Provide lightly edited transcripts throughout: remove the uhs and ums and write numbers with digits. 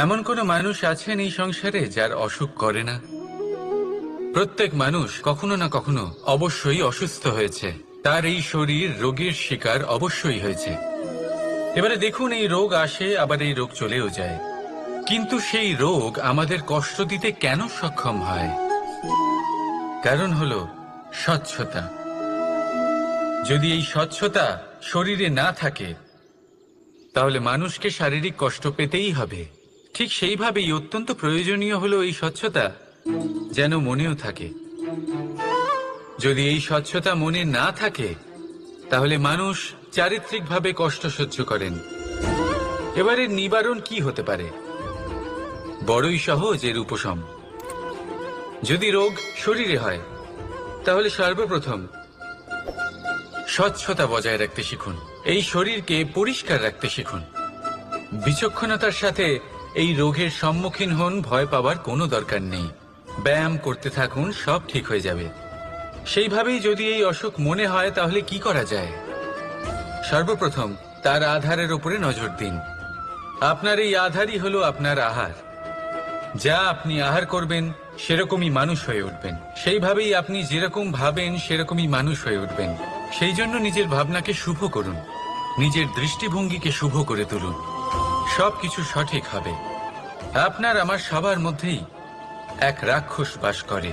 এমন কোনো মানুষ আছেন এই সংসারে যার অসুখ করে না? প্রত্যেক মানুষ কখনো না কখনো অবশ্যই অসুস্থ হয়েছে। তার এই শরীর রোগের শিকার অবশ্যই হয়েছে। এবারে দেখুন, এই রোগ আসে, আবার এই রোগ চলেও যায়, কিন্তু সেই রোগ আমাদের কষ্ট দিতে কেন সক্ষম হয়? কারণ হলো স্বচ্ছতা। যদি এই স্বচ্ছতা শরীরে না থাকে, তাহলে মানুষকে শারীরিক কষ্ট পেতেই হবে। ঠিক সেইভাবেই অত্যন্ত প্রয়োজনীয় হলো এই স্বচ্ছতা যেন মনেও থাকে। যদি এই স্বচ্ছতা মনে না থাকে, তাহলে মানুষ চারিত্রিকভাবে কষ্ট সহ্য করেন। এবারে নিবারণ কি হতে পারে? বড়ই সহজ এর উপশম। যদি রোগ শরীরে হয়, তাহলে সর্বপ্রথম স্বচ্ছতা বজায় রাখতে শিখুন। এই শরীরকে পরিষ্কার রাখতে শিখুন। বিচক্ষণতার সাথে এই রোগের সম্মুখীন হন। ভয় পাওয়ার কোনো দরকার নেই। ব্যায়াম করতে থাকুন, সব ঠিক হয়ে যাবে। সেইভাবেই যদি এই অসুখ মনে হয়, তাহলে কি করা যায়? সর্বপ্রথম তার আধারের উপরে নজর দিন। আপনার এই আধারই হলো আপনার আহার। যা আপনি আহার করবেন, সেরকমই মানুষ হয়ে উঠবেন। সেইভাবেই আপনি যেরকম ভাবেন, সেরকমই মানুষ হয়ে উঠবেন। সেই জন্য নিজের ভাবনাকে শুভ করুন, নিজের দৃষ্টিভঙ্গিকে শুভ করে তুলুন। সবকিছু সঠিক হবে। আপনার আমার সবার মধ্যেই এক রাক্ষস বাস করে।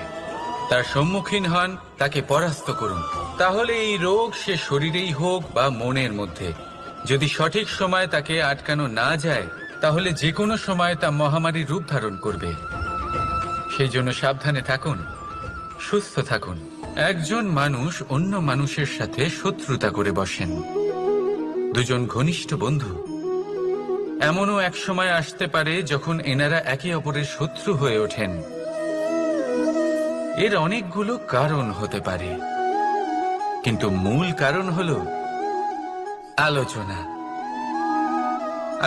তার সম্মুখীন হন, তাকে পরাস্ত করুন। তাহলে এই রোগ সে শরীরেই হোক বা মনের মধ্যে, যদি সঠিক সময় তাকে আটকানো না যায়, তাহলে যে কোনো সময় তা মহামারীর রূপ ধারণ করবে। সেই জন্য সাবধানে থাকুন, সুস্থ থাকুন। একজন মানুষ অন্য মানুষের সাথে শত্রুতা করে বসেন, দুজন ঘনিষ্ঠ বন্ধু। এমনও এক সময় আসতে পারে যখন এনারা একে অপরের শত্রু হয়ে ওঠেন। এর অনেকগুলো কারণ হতে পারে, কিন্তু মূল কারণ হলো আলোচনা।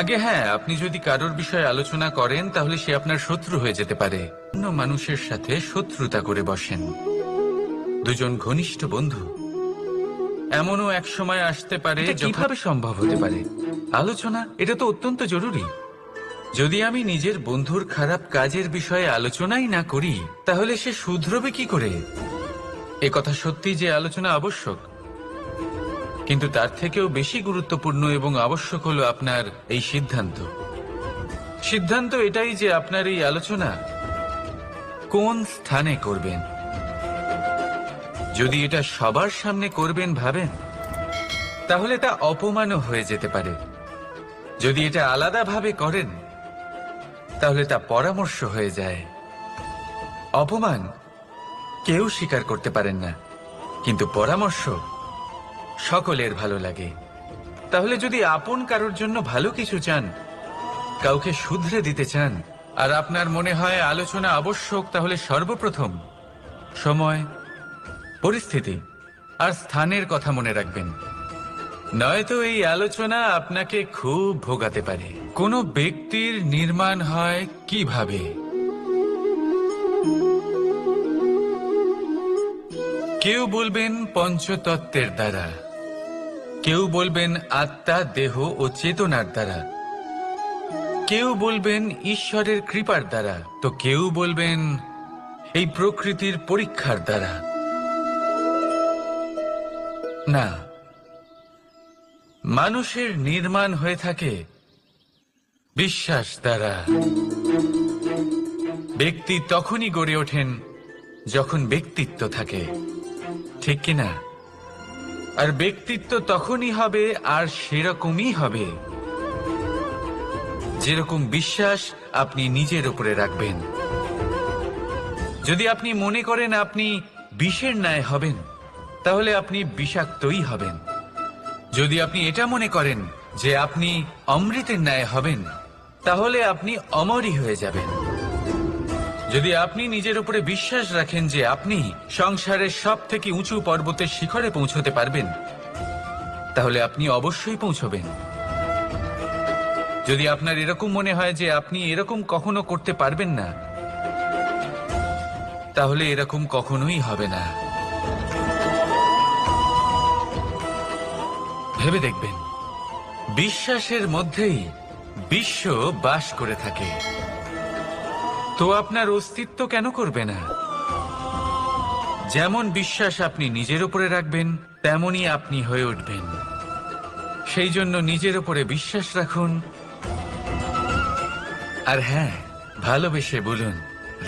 আগে হ্যাঁ, আপনি যদি কারোর বিষয়ে আলোচনা করেন, তাহলে সে আপনার শত্রু হয়ে যেতে পারে। অন্য মানুষের সাথে শত্রুতা করে বসেন, দুজন ঘনিষ্ঠ বন্ধু। এমনও এক সময় আসতে পারে। কিভাবে সম্ভব হতে পারে? আলোচনা, এটা তো অত্যন্ত জরুরি। যদি আমি নিজের বন্ধুর খারাপ কাজের বিষয়ে আলোচনাই না করি, তাহলে সে শুধরবে কি করে? এ কথা সত্যি যে আলোচনা আবশ্যক, কিন্তু তার থেকেও বেশি গুরুত্বপূর্ণ এবং আবশ্যক হলো আপনার এই সিদ্ধান্ত। সিদ্ধান্ত এটাই যে আপনার এই আলোচনা কোন স্থানে করবেন। যদি এটা সবার সামনে করবেন ভাবেন, তাহলে তা অপমানও হয়ে যেতে পারে। যদি এটা আলাদাভাবে করেন, তাহলে তা পরামর্শ হয়ে যায়। অপমান কেউ স্বীকার করতে পারেন না, কিন্তু পরামর্শ সকলের ভালো লাগে। তাহলে যদি আপন কারোর জন্য ভালো কিছু চান, কাউকে শুধরে দিতে চান, আর আপনার মনে হয় আলোচনা আবশ্যক, তাহলে সর্বপ্রথম সময়, পরিস্থিতি আর স্থানের কথা মনে রাখবেন। নয়তো এই আলোচনা আপনাকে খুব ভোগাতে পারে। কোনো ব্যক্তির নির্মাণ হয় কিভাবে? কেউ বলবেন পঞ্চতত্ত্বের দ্বারা, কেউ বলবেন আত্মা, দেহ ও চেতনার দ্বারা, কেউ বলবেন ঈশ্বরের কৃপার দ্বারা, তো কেউ বলবেন এই প্রকৃতির পরীক্ষার দ্বারা। না, মানুষের নির্মাণ হয়ে থাকে বিশ্বাস দ্বারা। ব্যক্তি তখনই গড়ে ওঠেন যখন ব্যক্তিত্ব থাকে, ঠিক কিনা? আর ব্যক্তিত্ব তখনই হবে, আর সেরকমই হবে যেরকম বিশ্বাস আপনি নিজের উপরে রাখবেন। যদি আপনি মনে করেন আপনি বিষের ন্যায় হবেন, তাহলে আপনি বিষাক্তই হবেন। যদি আপনি এটা মনে করেন যে আপনি অমৃতের ন্যায় হবেন, তাহলে আপনি অমরই হয়ে যাবেন। যদি আপনি নিজের উপরে বিশ্বাস রাখেন যে আপনি সংসারের সব থেকে উঁচু পর্বতের শিখরে পৌঁছতে পারবেন, তাহলে আপনি অবশ্যই পৌঁছবেন। যদি আপনার এরকম মনে হয় যে আপনি এরকম কখনো করতে পারবেন না, তাহলে এরকম কখনোই হবে না। ভেবে দেখবেন, বিশ্বাসের মধ্যেই বিশ্ব বাস করে থাকে। তো আপনার অস্তিত্ব কেন করবে না? যেমন বিশ্বাস আপনি নিজের উপরে রাখবেন, তেমনই আপনি হয়ে উঠবেন। সেই জন্য নিজের উপরে বিশ্বাস রাখুন। আর হ্যাঁ, ভালোবেসে বলুন,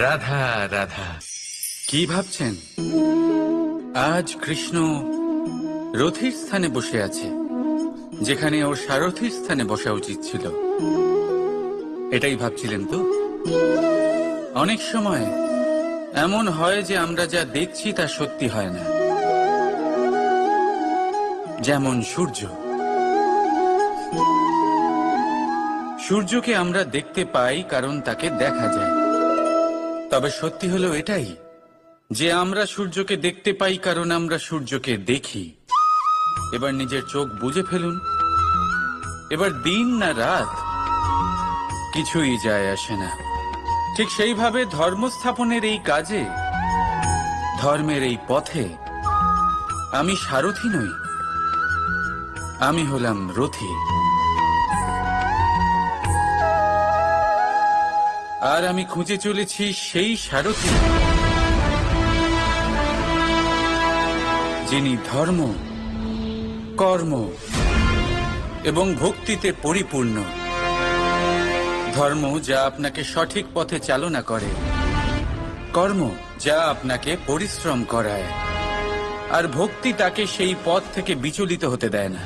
রাধা রাধা। কি ভাবছেন? আজ কৃষ্ণ রথীর স্থানে বসে আছে, যেখানে ওর সারথীর স্থানে বসা উচিত ছিল। এটাই ভাবছিলেন তো? অনেক সময় এমন হয় যে আমরা যা দেখছি তা সত্যি হয় না। যেমন সূর্যকে আমরা দেখতে পাই কারণ তাকে দেখা যায়। তবে সত্যি হলো এটাই যে আমরা সূর্যকে দেখতে পাই কারণ আমরা সূর্যকে দেখি। এবার নিজের চোখ বুজে ফেলুন। এবার দিন না রাত কিছুই যায় আসে না। ঠিক সেইভাবে ধর্ম স্থাপনের এই কাজে, ধর্মের এই পথে আমি সারথি নই, আমি হলাম রথী। আর আমি খুঁজে চলেছি সেই সারথি যিনি ধর্ম, কর্ম এবং ভক্তিতে পরিপূর্ণ। ধর্ম যা আপনাকে সঠিক পথে চালনা করে, কর্ম যা আপনাকে পরিশ্রম করায়, আর ভক্তি তাকে সেই পথ থেকে বিচলিত হতে দেয় না।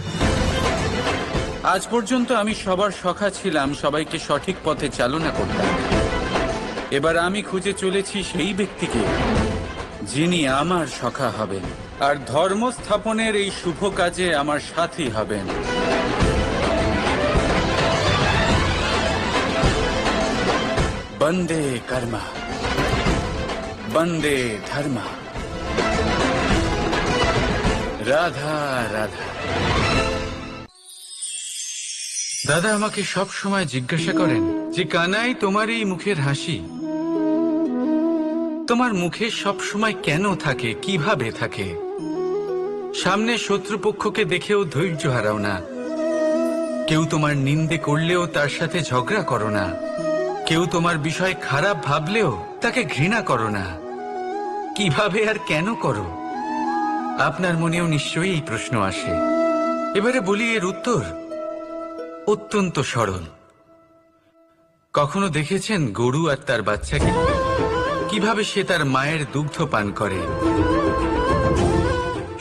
আজ পর্যন্ত আমি সবার সখা ছিলাম, সবাইকে সঠিক পথে চালনা করতাম। এবার আমি খুঁজে চলেছি সেই ব্যক্তিকে যিনি আমার সখা হবেন আর ধর্ম স্থাপনের এই শুভ কাজে আমার সাথী হবেন। বন্দে কর্মা, বন্দে ধর্মা, রাধা রাধা। দাদা আমাকে সব সময় জিজ্ঞাসা করেন যে কানাই, তোমার এই মুখের হাসি, তোমার মুখে সব সময় কেন থাকে, কিভাবে থাকে? সামনে শত্রুপক্ষকে দেখেও ধৈর্য হারাও না, কেউ তোমার নিন্দে করলেও তার সাথে ঝগড়া করো না, কেউ তোমার বিষয় খারাপ ভাবলেও তাকে ঘৃণা করো না। কিভাবে আর কেন করো? আপনার মনেও নিশ্চয়ই এই প্রশ্ন আসে। এবারে বলি, এর উত্তর অত্যন্ত সরল। কখনো দেখেছেন গরু আর তার বাচ্চাকে কিভাবে সে তার মায়ের দুগ্ধ পান করে?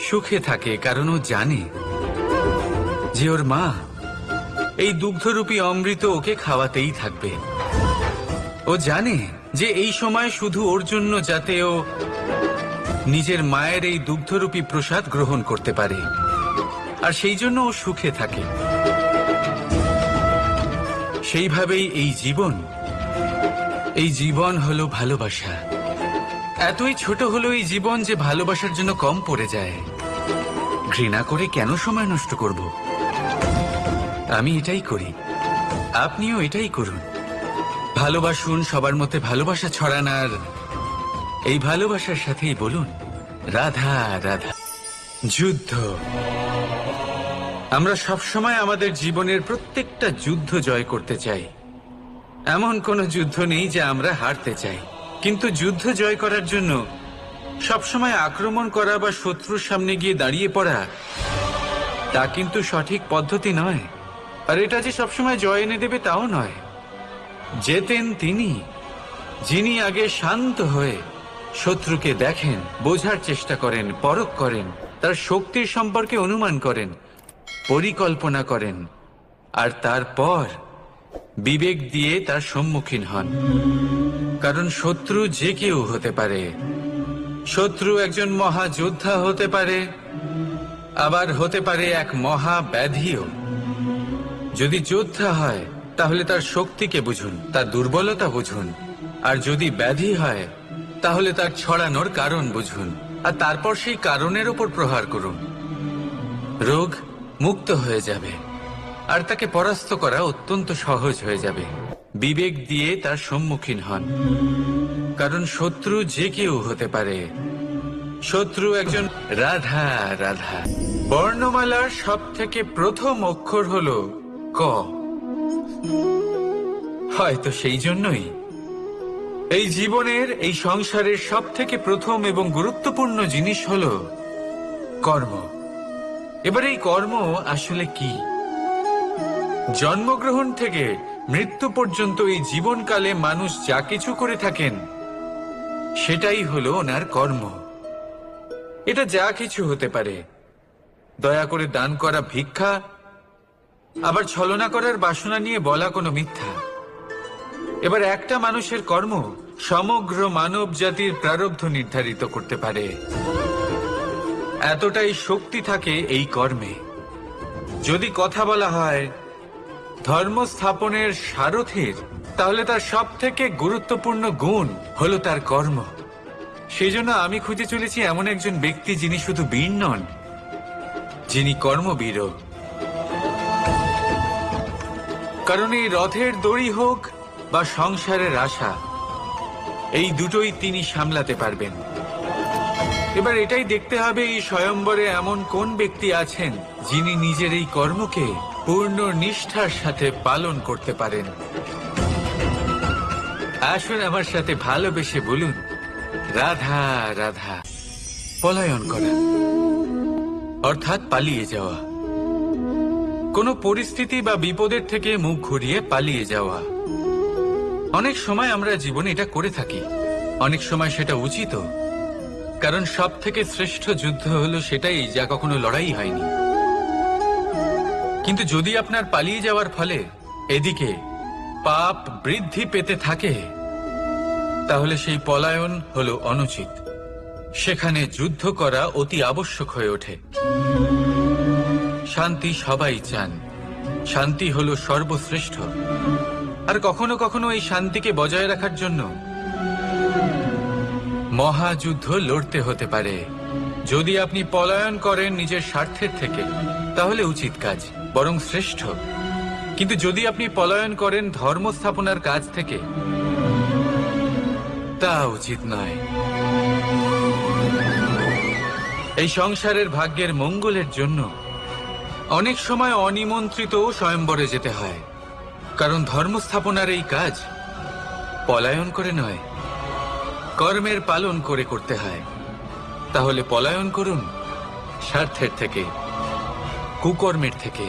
সুখে থাকে কারণ ও জানে যে ওর মা এই দুগ্ধরূপী অমৃত ওকে খাওয়াতেই থাকবে। ও জানে যে এই সময় শুধু ওর জন্য, যাতে ও নিজের মায়ের এই দুগ্ধরূপী প্রসাদ গ্রহণ করতে পারে, আর সেই জন্য ও সুখে থাকে। সেইভাবেই এই জীবন হলো ভালোবাসা। এতই ছোট হলো এই জীবন যে ভালোবাসার জন্য কম পড়ে যায়। ঘৃণা করে কেন সময় নষ্ট করব? আমি এটাই করি, আপনিও এটাই করুন। ভালোবাসুন, সবার মধ্যে ভালোবাসা ছড়ান, আর এই ভালোবাসার সাথেই বলুন, রাধা রাধা। যুদ্ধ। আমরা সবসময় আমাদের জীবনের প্রত্যেকটা যুদ্ধ জয় করতে চাই। এমন কোনো যুদ্ধ নেই যা আমরা হারতে চাই। কিন্তু যুদ্ধ জয় করার জন্য সবসময় আক্রমণ করা বা শত্রুর সামনে গিয়ে দাঁড়িয়ে পড়া, তা কিন্তু সঠিক পদ্ধতি নয়। আর এটা যে সবসময় জয় এনে দেবে তাও নয়। জেতেন তিনি যিনি আগে শান্ত হয়ে শত্রুকে দেখেন, বোঝার চেষ্টা করেন, পরখ করেন, তার শক্তির সম্পর্কে অনুমান করেন, পরিকল্পনা করেন, আর তারপর বিবেক দিয়ে তার সম্মুখীন হন। কারণ শত্রু যে কেউ হতে পারে। শত্রু একজন মহাযোদ্ধা হতে পারে, আবার হতে পারে এক মহাব্যাধিও। যদি যোদ্ধা হয় তাহলে তার শক্তিকে বুঝুন, তার দুর্বলতা বুঝুন, আর যদি ব্যাধি হয় তাহলে তার ছড়ানোর কারণ বুঝুন, আর তারপর সেই কারণের উপর প্রহার করুন। রোগ মুক্ত হয়ে যাবে আর তাকে পরাস্ত করা অত্যন্ত সহজ হয়ে যাবে। বিবেক দিয়ে তার সম্মুখীন হন, কারণ শত্রু যে কেউ হতে পারে। শত্রু একজন। রাধা রাধা। বর্ণমালার সব থেকে প্রথম অক্ষর হলো ক। হয়তো সেই জন্যই এই জীবনের, এই সংসারের সব থেকে প্রথম এবং গুরুত্বপূর্ণ জিনিস হলো কর্ম। এবার এই কর্ম আসলে কি? জন্মগ্রহণ থেকে মৃত্যু পর্যন্ত এই জীবনকালে মানুষ যা কিছু করে থাকেন সেটাই হলো ওনার কর্ম। এটা যা কিছু হতে পারে, দয়া করে দান করা ভিক্ষা, আবার ছলনা করার বাসনা নিয়ে বলা কোনো মিথ্যা। এবার একটা মানুষের কর্ম সমগ্র মানব জাতির প্রারব্ধ নির্ধারিত করতে পারে। এতটাই শক্তি থাকে এই কর্মে। যদি কথা বলা হয় ধর্ম স্থাপনের সারথীর, তাহলে তার সব থেকে গুরুত্বপূর্ণ গুণ হলো তার কর্ম। সেই জন্য আমি খুঁজে চলেছি এমন একজন ব্যক্তি যিনি শুধু বীর নন, যিনি কর্মবীরও। কারণ এই রথের দড়ি হোক বা সংসারের আশা, এই দুটোই তিনি সামলাতে পারবেন। এবার এটাই দেখতে হবে এই স্বয়ম্বরে এমন কোন ব্যক্তি আছেন যিনি নিজের এই কর্মকে পূর্ণ নিষ্ঠার সাথে পালন করতে পারেন। আসুন আমার সাথে ভালোবেসে বলুন, রাধা রাধা। পলায়ন করা অর্থাৎ পালিয়ে যাওয়া, কোনো পরিস্থিতি বা বিপদের থেকে মুখ ঘুরিয়ে পালিয়ে যাওয়া। অনেক সময় আমরা জীবনে এটা করে থাকি, অনেক সময় সেটা উচিত, কারণ সব থেকে শ্রেষ্ঠ যুদ্ধ হলো সেটাই যা কখনো লড়াই হয়নি। কিন্তু যদি আপনার পালিয়ে যাওয়ার ফলে এদিকে পাপ বৃদ্ধি পেতে থাকে, তাহলে সেই পলায়ন হলো অনুচিত। সেখানে যুদ্ধ করা অতি আবশ্যক হয়ে ওঠে। শান্তি সবাই চান, শান্তি হলো সর্বশ্রেষ্ঠ। আর কখনো কখনো এই শান্তিকে বজায় রাখার জন্য মহাযুদ্ধ লড়তে হতে পারে। যদি আপনি পলায়ন করেন নিজের স্বার্থের থেকে, তাহলে উচিত কাজ, বরং শ্রেষ্ঠ। কিন্তু যদি আপনি পলায়ন করেন ধর্ম স্থাপনার কাজ থেকে, তা উচিত নয়। এই সংসারের ভাগ্যের মঙ্গলের জন্য অনেক সময় অনিমন্ত্রিত স্বয়ম্বরে যেতে হয়, কারণ ধর্ম স্থাপনার এই কাজ পলায়ন করে নয়, কর্মের পালন করে করতে হয়। তাহলে পলায়ন করুন স্বার্থের থেকে, কুকর্মের থেকে,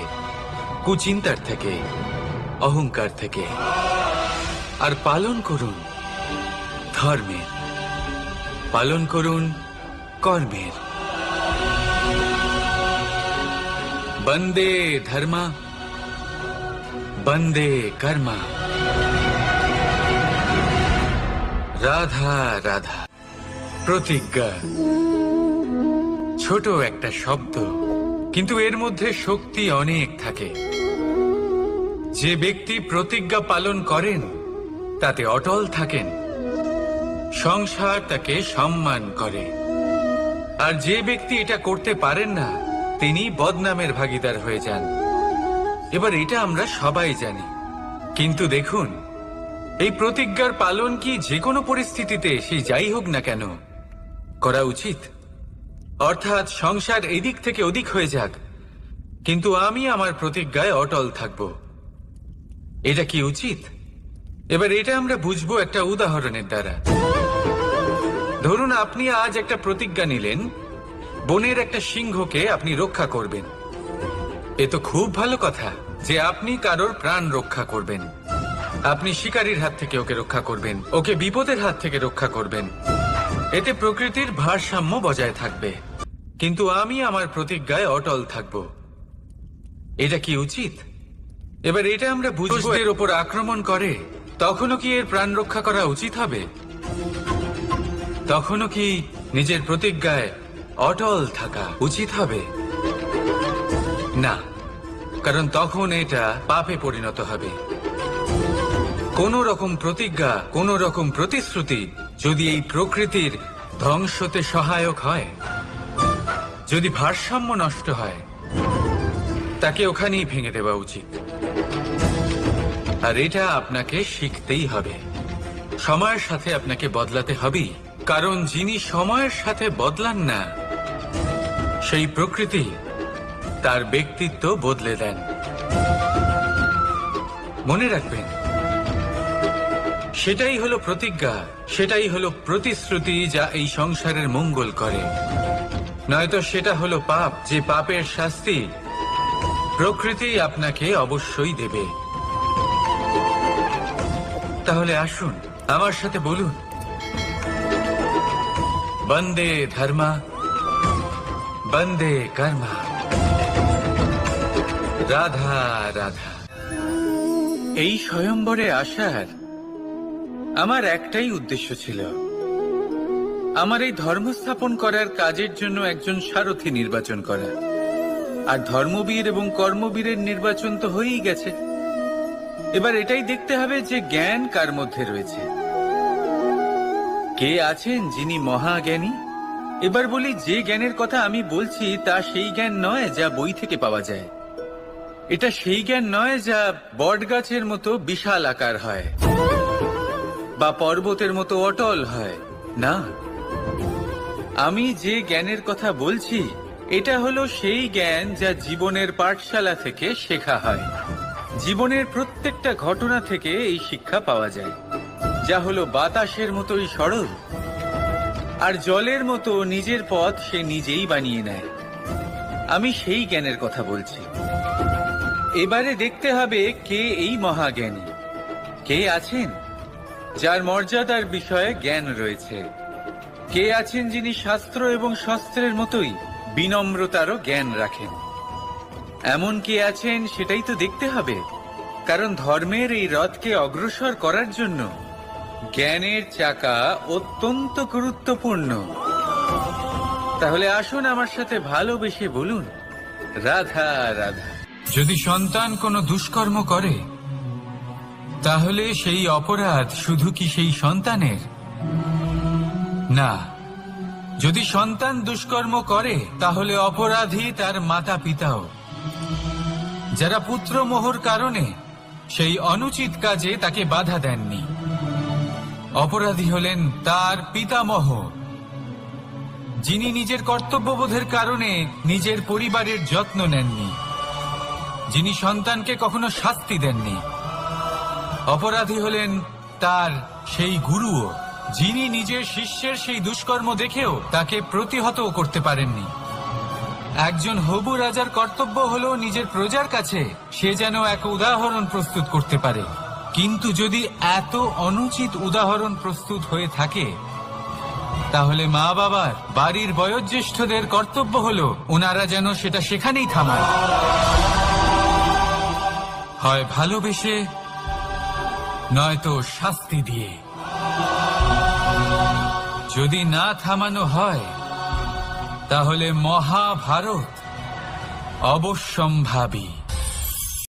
কুচিন্তার থেকে, অহংকার থেকে, আর পালন করুন ধর্মের, পালন করুন কর্মের। বন্দে ধর্মা, বন্দে কর্মা। রাধা রাধা। প্রতিজ্ঞা ছোট একটা শব্দ, কিন্তু এর মধ্যে শক্তি অনেক থাকে। যে ব্যক্তি প্রতিজ্ঞা পালন করেন তাতে অটল থাকেন, সংসার তাকে সম্মান করে। আর যে ব্যক্তি এটা করতে পারেন না, তিনি বদনামের ভাগীদার হয়ে যান। এবার এটা আমরা সবাই জানি, কিন্তু দেখুন এই প্রতিজ্ঞার পালন কি যে কোনো পরিস্থিতিতে, সে যাই হোক না কেন, করা উচিত? অর্থাৎ সংসার এদিক থেকে ওদিক হয়ে যাক, কিন্তু আমি আমার প্রতিজ্ঞায় অটল থাকব, এটা কি উচিত? এবার এটা আমরা বুঝবো একটা উদাহরণের দ্বারা। ধরুন আপনি আজ একটা প্রতিজ্ঞা নিলেন, বনের একটা সিংহকে আপনি রক্ষা করবেন। এ তো খুব ভালো কথা যে আপনি কারোর প্রাণ রক্ষা করবেন। আপনি শিকারীর হাত থেকে ওকে রক্ষা করবেন, ওকে বিপদের হাত থেকে রক্ষা করবেন। এতে প্রকৃতির ভারসাম্য বজায় থাকবে। কিন্তু আমি আমার প্রতিজ্ঞায় অটল থাকব, এটা কি উচিত? এবার এটা আমরা বুঝবো, এর ওপর আক্রমণ করে তখনও কি এর প্রাণ রক্ষা করা উচিত হবে? তখনও কি নিজের প্রতিজ্ঞায় অটল থাকা উচিত হবে? না, কারণ তখন এটা পাপে পরিণত হবে। কোন রকম প্রতিজ্ঞা, কোন রকম প্রতিশ্রুতি যদি এই প্রকৃতির ধ্বংসতে সহায়ক হয়, যদি ভারসাম্য নষ্ট হয়, তাকে ওখানেই ভেঙে দেওয়া উচিত। আর এটা আপনাকে শিখতেই হবে, সময়ের সাথে আপনাকে বদলাতে হবেই। কারণ যিনি সময়ের সাথে বদলান না, সেই প্রকৃতি তার ব্যক্তিত্ব বদলে দেন। মনে রাখবেন, সেটাই হলো প্রতিজ্ঞা, সেটাই হলো প্রতিশ্রুতি যা এই সংসারের মঙ্গল করে। নয়তো সেটা হলো পাপ, যে পাপের শাস্তি প্রকৃতি আপনাকে অবশ্যই দেবে। তাহলে আসুন আমার সাথে বলুন, বন্দে ধর্মা, বন্দে কর্মা, রাধা রাধা। এই স্বয়ম্বরে আসার আমার একটাই উদ্দেশ্য ছিল, আমার এই ধর্ম স্থাপন করার কাজের জন্য একজন সারথি নির্বাচন করা। আর ধর্মবীর এবং কর্মবীরের নির্বাচন তো হয়েই গেছে। এবার এটাই দেখতে হবে যে জ্ঞান কার মধ্যে রয়েছে, কে আছেন যিনি মহাজ্ঞানী। এবার বলি, যে জ্ঞানের কথা আমি বলছি তা সেই জ্ঞান নয় যা বই থেকে পাওয়া যায়। এটা সেই জ্ঞান নয় যা বটগাছের মতো বিশাল আকার হয় বা পর্বতের মতো অটল হয়। না, আমি যে জ্ঞানের কথা বলছি এটা হলো সেই জ্ঞান যা জীবনের পাঠশালা থেকে শেখা হয়। জীবনের প্রত্যেকটা ঘটনা থেকে এই শিক্ষা পাওয়া যায়, যা হলো বাতাসের মতোই সরল আর জলের মতো নিজের পথ সে নিজেই বানিয়ে নেয়। আমি সেই জ্ঞানের কথা বলছি। এবারে দেখতে হবে কে এই মহাজ্ঞানী, কে আছেন যার মর্যাদার বিষয়ে জ্ঞান রয়েছে, কে আছেন যিনি শাস্ত্র এবং শস্ত্রের মতোই বিনম্রতারও জ্ঞান রাখেন। এমন কে আছেন সেটাই তো দেখতে হবে, কারণ ধর্মের এই রথকে অগ্রসর করার জন্য জ্ঞানের চাকা অত্যন্ত গুরুত্বপূর্ণ। তাহলে আসুন আমার সাথে ভালোবেসে বলুন, রাধা রাধা। যদি সন্তান কোনো দুষ্কর্ম করে, তাহলে সেই অপরাধ শুধু কি সেই সন্তানের? না, যদি সন্তান দুষ্কর্ম করে তাহলে অপরাধী তার মাতা পিতাও, যারা পুত্র মোহর কারণে সেই অনুচিত কাজে তাকে বাধা দেননি। অপরাধী হলেন তার পিতামহ, যিনি নিজের কর্তব্যবোধের কারণে নিজের পরিবারের যত্ন নেননি, যিনি সন্তানকে কখনো শাস্তি দেননি। অপরাধী হলেন তার সেই গুরুও, যিনি নিজের শিষ্যের সেই দুষ্কর্ম দেখেও তাকে প্রতিহত করতে পারেননি। একজন হবু রাজার কর্তব্য হলো নিজের প্রজার কাছে সে যেন এক উদাহরণ প্রস্তুত করতে পারে, কিন্তু যদি এত অনুচিত উদাহরণ প্রস্তুত হয়ে থাকে, তাহলে মা বাবার, বাড়ির বয়োজ্যেষ্ঠদের কর্তব্য হলো ওনারা যেন সেটা সেখানেই থামায়, হয় ভালোবেসে নয়তো শাস্তি দিয়ে। যদি না থামানো হয় তাহলে মহাভারত অবশ্যম্ভাবী।